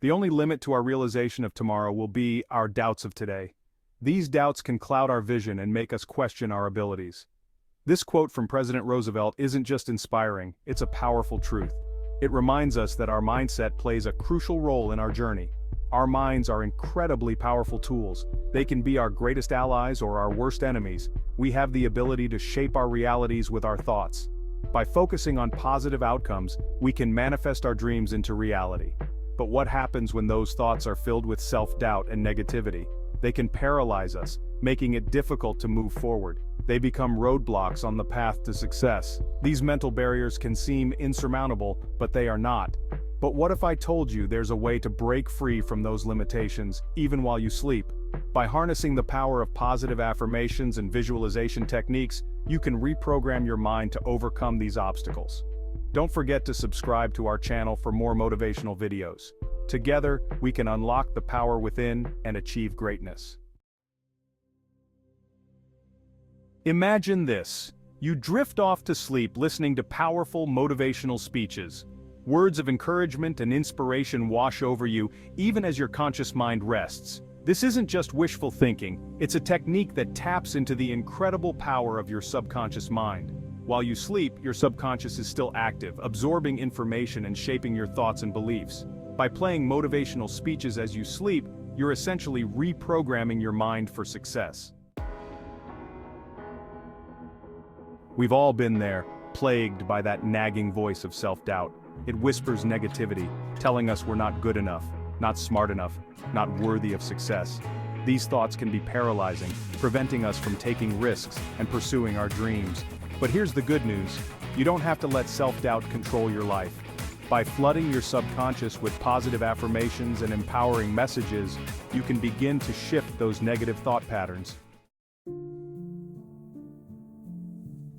The only limit to our realization of tomorrow will be our doubts of today. These doubts can cloud our vision and make us question our abilities. This quote from President Roosevelt isn't just inspiring, it's a powerful truth. It reminds us that our mindset plays a crucial role in our journey. Our minds are incredibly powerful tools. They can be our greatest allies or our worst enemies. We have the ability to shape our realities with our thoughts. By focusing on positive outcomes, we can manifest our dreams into reality. But what happens when those thoughts are filled with self-doubt and negativity? They can paralyze us, making it difficult to move forward. They become roadblocks on the path to success. These mental barriers can seem insurmountable, but they are not. But what if I told you there's a way to break free from those limitations, even while you sleep? By harnessing the power of positive affirmations and visualization techniques, you can reprogram your mind to overcome these obstacles. Don't forget to subscribe to our channel for more motivational videos. Together, we can unlock the power within and achieve greatness. Imagine this. You drift off to sleep listening to powerful motivational speeches. Words of encouragement and inspiration wash over you, even as your conscious mind rests. This isn't just wishful thinking, it's a technique that taps into the incredible power of your subconscious mind. While you sleep, your subconscious is still active, absorbing information and shaping your thoughts and beliefs. By playing motivational speeches as you sleep, you're essentially reprogramming your mind for success. We've all been there, plagued by that nagging voice of self-doubt. It whispers negativity, telling us we're not good enough, not smart enough, not worthy of success. These thoughts can be paralyzing, preventing us from taking risks and pursuing our dreams. But here's the good news. You don't have to let self-doubt control your life. By flooding your subconscious with positive affirmations and empowering messages, you can begin to shift those negative thought patterns.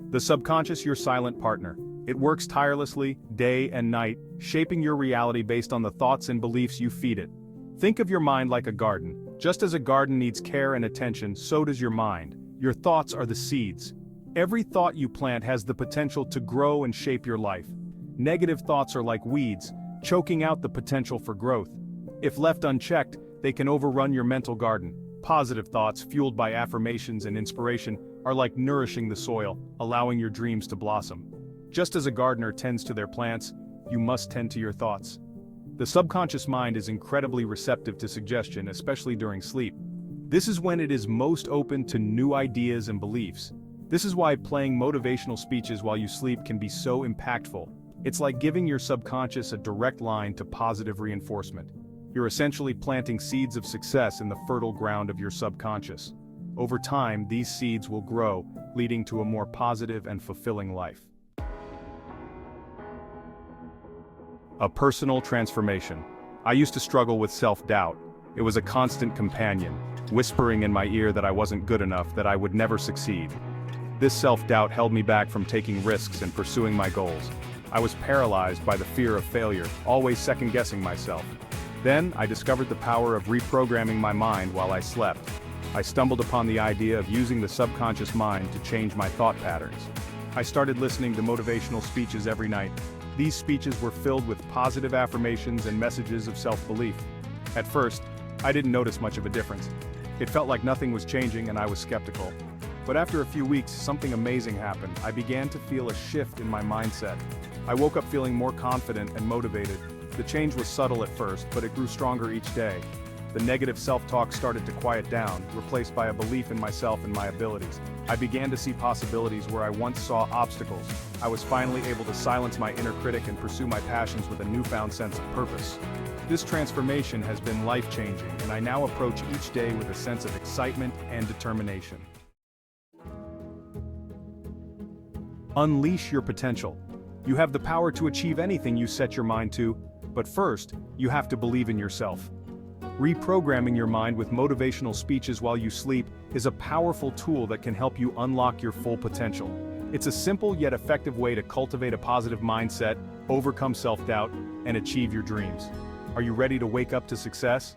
The subconscious, your silent partner. It works tirelessly, day and night, shaping your reality based on the thoughts and beliefs you feed it. Think of your mind like a garden. Just as a garden needs care and attention, so does your mind. Your thoughts are the seeds. Every thought you plant has the potential to grow and shape your life. Negative thoughts are like weeds, choking out the potential for growth. If left unchecked, they can overrun your mental garden. Positive thoughts, fueled by affirmations and inspiration, are like nourishing the soil, allowing your dreams to blossom. Just as a gardener tends to their plants, you must tend to your thoughts. The subconscious mind is incredibly receptive to suggestion, especially during sleep. This is when it is most open to new ideas and beliefs. This is why playing motivational speeches while you sleep can be so impactful. It's like giving your subconscious a direct line to positive reinforcement. You're essentially planting seeds of success in the fertile ground of your subconscious. Over time, these seeds will grow, leading to a more positive and fulfilling life. A personal transformation. I used to struggle with self-doubt. It was a constant companion, whispering in my ear that I wasn't good enough, that I would never succeed. This self-doubt held me back from taking risks and pursuing my goals. I was paralyzed by the fear of failure, always second-guessing myself. Then, I discovered the power of reprogramming my mind while I slept. I stumbled upon the idea of using the subconscious mind to change my thought patterns. I started listening to motivational speeches every night. These speeches were filled with positive affirmations and messages of self-belief. At first, I didn't notice much of a difference. It felt like nothing was changing and I was skeptical. But after a few weeks, something amazing happened. I began to feel a shift in my mindset. I woke up feeling more confident and motivated. The change was subtle at first, but it grew stronger each day. The negative self-talk started to quiet down, replaced by a belief in myself and my abilities. I began to see possibilities where I once saw obstacles. I was finally able to silence my inner critic and pursue my passions with a newfound sense of purpose. This transformation has been life-changing, and I now approach each day with a sense of excitement and determination. Unleash your potential. You have the power to achieve anything you set your mind to, but first, you have to believe in yourself. Reprogramming your mind with motivational speeches while you sleep is a powerful tool that can help you unlock your full potential. It's a simple yet effective way to cultivate a positive mindset, overcome self-doubt, and achieve your dreams. Are you ready to wake up to success?